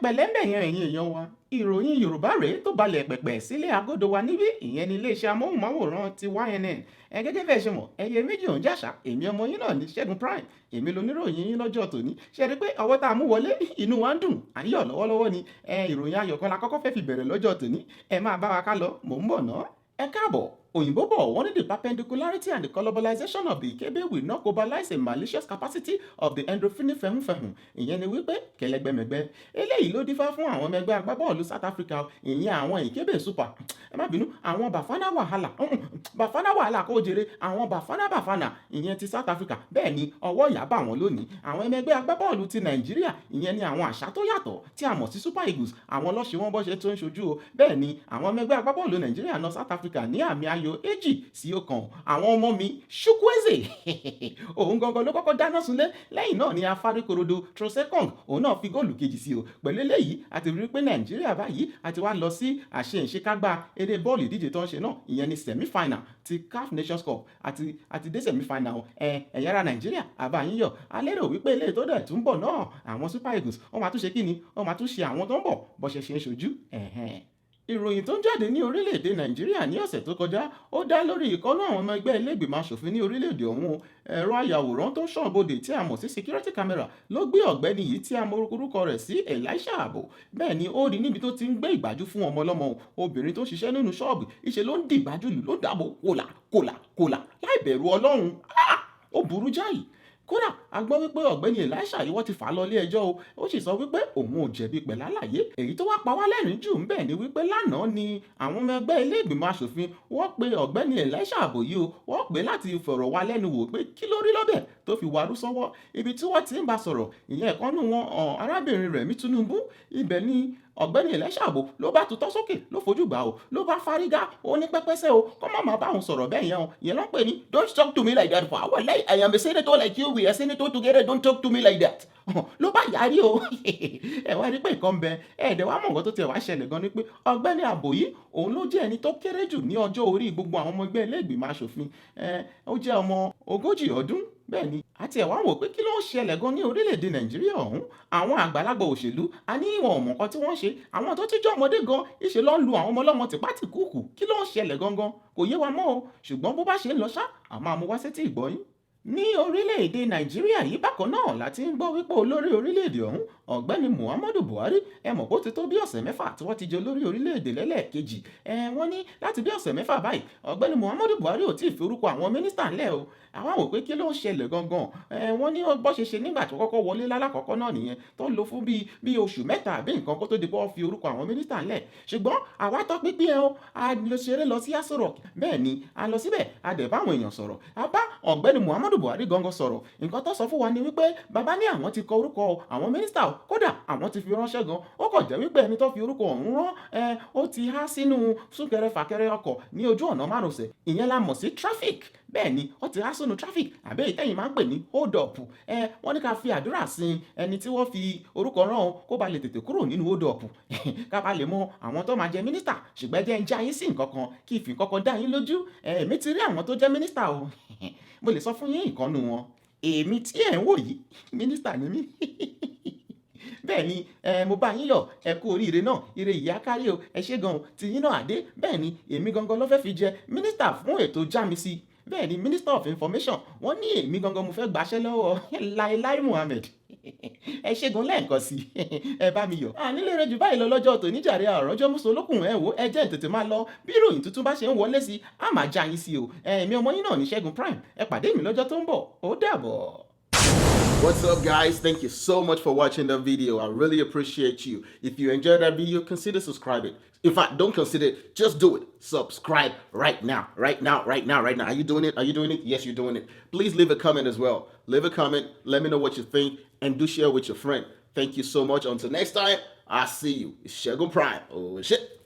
pẹ̀lẹ́ ń bẹ̀ yẹn ẹ̀yin èèyàn wa ìròyìn yorùbá rèé tó balẹ̀ pẹ̀pẹ̀ sílé agodo wa níbí ìyẹn ní iléeṣẹ́ amóhùnmáwòrán ti YNN gẹ́gẹ́ bẹ́ẹ̀ ṣe mọ̀ ẹyẹ méjì òun jàṣà èmi ọmọ yín náà ní Ṣẹ́gun Prime èmi loníròyìn yín lọ́jọ́ tòní ṣe rí i pé ọwọ́ tá a mú wọlé inú wa ń dùn à ń yọ̀ lọ́wọ́lọ́wọ́ ni ìròyìn ayọ̀ kan la kọ́kọ́ fẹ́ fi bẹ̀rẹ̀ lọ́jọ́ tòní ẹ máa bá wa ká lọ mò ń bọ̀ ná ẹ káàbọ̀ òyìnbó bọ̀ wọ́n ní the perpendicularity and the colouralization of the Ikebe will not cobalize a malicious capacity of the endorphin fẹ̀húnfẹ̀hún ìyẹn ni wípé kẹlẹgbẹmẹgbẹ eléyìí ló dífá fún àwọn ọmọ ẹgbẹ́ agbábọ́ọ̀lù South Africa ìyẹn àwọn Ikebe Super ẹ má bínú àwọn Bafana wàhálà kó jèrè àwọn Bafana ìyẹn ti South Africa bẹ́ẹ̀ ni ọwọ́ ìyá bá wọn lónìí àwọn ọmọ ẹgbẹ́ agbábọ́ọ̀lù ti Nàìjíríà ìyẹn ni àwọn àṣà tó yàtọ̀ tí a mọ̀ sí Super Eagles àwọn lọ́ṣẹ̀ wọn bọ́ṣẹ̀ tó ń ṣojú o bẹ́ẹ̀ ni àwọn ọmọ ẹgbẹ́ agbábọ́ọ̀lù Nàìjíríà náà South Africa ní àmì ayò 2-1 àwọn ọmọ mi Chukwueze òun gangan ló kọ́kọ́ dáná sunlé lẹ́yìn náà ni afárikorodo Trosekong òun náà fi góòlù kejì sí o pẹ̀lú eléyìí àti rí pé Nàìjíríà báyìí àti wá lọ sí àṣeǹṣekágbá eré bọ́ọ̀lù ìdíje tó ń ṣe náà ìyẹn ni semi-final ti CAF Nations Cup àti dé semi-final ẹ̀yà ara Nàìjíríà àbáyíyọ̀ alérò wípé eléyìí tó dẹ̀ tún bọ̀ náà àwọn Super Eagles wọ́n máa tún ṣe kíni wọ́n máa tún ṣe àwọn tó ń bọ̀ bọ́ṣẹ̀ ṣe ń ṣojú ìròyìn tó ń jáde ní orílẹ̀-èdè Nàìjíríà ní ọ̀sẹ̀ tó kọjá ó dá lórí ìkọlù àwọn ọmọ ẹgbẹ́ ilé-ìgbìmọ̀ aṣòfin ní orílẹ̀-èdè ọ̀hún ẹ̀rọ ayàwòrán tó ń ṣàn bodè tí a mọ̀ sí security camera ló gbé ọ̀gbẹ́ni yìí tí a mọ orúkọ rẹ̀ sí Elisha Abo bẹ́ẹ̀ ni ó rí níbi tó ti ń gbé ìgbájú fún ọmọ ọlọ́mọ obìnrin tó ń ṣiṣẹ́ nínú ṣọ́ọ̀bù ìṣe ló ń di ìgbájú lù ló dàbò kòlà láì bẹ̀rù Ọlọ́run ó burú jáì kódà a gbọ́ wípé ọ̀gbẹ́ni Elisha yìí wọ́n ti fà á lọ ilé ẹjọ́ o ó sì sọ wípé òun ò jẹ̀bi pẹ̀lú àlàyé èyí tó wá pa wá lẹ́rìn jù ń bẹ̀ ni wípé lánàá ni àwọn ọmọ ẹgbẹ́ ilé ìgbìmọ̀ asòfin wọ́n pe ọ̀gbẹ́ni Elisha Abo yìí o wọ́n pè láti fọ̀rọ̀ wá lẹ́nu wò pé kí ló rí lọ́bẹ̀ tó fi wàrú sọ́wọ́ ibi tí wọ́n ti ń bá sọ̀rọ̀ ìyẹn ẹ̀kọ́nú wọn arábìnrin Rẹ̀mí Tinubu ibẹ̀ ni ọ̀gbẹ́ni Elisha Abo ló bá tutọ́ sókè ló fojú gbà o ló bá fárígá ó ní pẹ́pẹ́sẹ́ o kọ́ má bá òun sọ̀rọ̀ bẹ́ẹ̀ yẹn o yẹn ló ń pè ní don't talk to me like that for our life I am a senator like you we are senator together don't talk to me like that ló bá yarí o ẹ wá rí pé nǹkan bẹ ẹ̀ẹ́dẹ̀ wá mọ̀ nǹkan tó tiẹ̀ wá ṣẹlẹ̀ gan ni pé ọ̀gbẹ́ni Abo yìí òun ló jẹ́ ẹni tó kéré jù ní ọjọ́ orí gbogbo àwọn ọmọ ẹgbẹ́ ilé ìgbìmọ̀ aṣòfin ó jẹ́ ọmọ 40 ọdún bẹ́ẹ̀ ni àti ẹ̀wá wò pé kí ló ń ṣẹlẹ̀ gan ní orílẹ̀-èdè Nàìjíríà ọ̀hún àwọn àgbàlagbà òṣèlú a ní ìwọ̀n ọ̀mọ̀ kan tí wọ́n ṣe àwọn tó ti jẹ́ ọmọdé gan ìṣe ló ń lu àwọn ọmọ ọlọ́mọ tìpátìkúùkù kí ló ń ṣẹlẹ̀ gangan kò yé wa mọ́ o ṣùgbọ́n bó bá ṣe ń lọ ṣá àmọ́ àmúwá sétí ìgbọ́yín ní orílẹ̀-èdè Nàìjíríà yìí bákan náà láti ń gbọ́ wípé olórí orílẹ̀-èdè ọ̀hún ọ̀gbẹ́ni Muhammadu Buhari mọ̀ bó ti tó bí ọ̀sẹ̀ mẹ́fà tí wọ́n ti jẹ́ olórí orílẹ̀-èdè lẹ́lẹ́ẹ̀kejì wọ́n ní láti bí ọ̀sẹ̀ mẹ́fà báyìí ọ̀gbẹ́ni Muhammadu Buhari ò tí ì fi orúkọ àwọn mínísítà ńlẹ̀ o àwọn wò pé kí ló ń ṣẹlẹ̀ gangan wọ́n ní bó ṣe ṣe nígbà tó kọ́kọ́ wọlé lálákọ̀ọ́kọ́ náà nìyẹn tó ń lò fún bí oṣù mẹ́ta àbí nǹkan kó tó di pé wọ́n fi orúkọ àwọn mínísítà ńlẹ̀ ṣùgbọ́n àwa tọ́ pínpín o a lọ ṣeré lọ sí Aso Rock bẹ́ẹ̀ ni a lọ síbẹ̀ a dẹ̀ bá àwọn èèyàn sọ̀rọ̀ a bá ọ̀gbẹ́ni Muhammadu Buhari gangan sọ̀rọ̀ nǹkan tó sọ fún wa ni wípé bàbá ní àwọn ti kọ orúkọ àwọn mínísítà kódà àwọn ti fi ránṣẹ́ gan ó kàn jẹ́ wípé ẹni tó fi orúkọ ọ̀hún rán ó ti há sínú súnkẹrẹ fàkẹrẹ ọkọ̀ ní ojú ọ̀nà márosẹ̀ ìyẹn la mọ̀ sí traffic bẹ́ẹ̀ ni ó ti há sínú traffic àbẹ́ ìtẹ́yìn máa ń pè ní hold up wọ́n ní ká fi àdúrà sin ẹni tí wọ́n fi orúkọ rán o kó ba lè tètè kúrò nínú hold up ká ba lè mọ àwọn tó máa jẹ mínísítà ṣùgbọ́n jẹ́ ń já yín sí nǹkan kan kí ìfì kankan dá yín lójú èmi ti rí àwọn tó jẹ́ mínísítà o mo lè sọ fún yín ìkànnù wọn èmi tí ẹ̀ ń wò yìí mínísítà ni mí bẹ́ẹ̀ ni mo bá yín yọ̀ ẹ kú oríire náà ire ìyá kárí o ẹ ṣé gan tí yín náà àdé bẹ́ẹ̀ ni èmi gangan ló fẹ́ fi jẹ mínísítà fún ètò jámísì bẹ́ẹ̀ ni minister of information wọ́n ní èmi gangan mo fẹ́ gbàṣẹ́ lọ́wọ́ Lai Muhammed ẹ ṣé gan lẹ́ẹ̀kan sí ẹ bá mi yọ̀ nílé rẹ jù báyìí lọ lọ́jọ́ tòní jàre àrọ́jọ́ mùsùlùkùn wò ẹ jẹ́ tètè máa lọ bí ìròyìn tuntun bá ṣe ń wọlé sí á máa já yín sí o èmi ọmọ yín náà ní Ṣẹ́gun Prime ẹ pàdé mi lọ́jọ́ tó ń bọ̀ ó dàbọ̀. What's up, guys? Thank you so much for watching the video. I really appreciate you. If you enjoyed that video, consider subscribing. In fact, don't consider it, just do it. Subscribe right now. Are you doing it? Are you doing it? Yes, you're doing it. Please leave a comment as well. Leave a comment, let me know what you think, and do share with your friend. Thank you so much. Until next time, I'll see you. It's Ṣẹ́gun Prime. Oh, shit.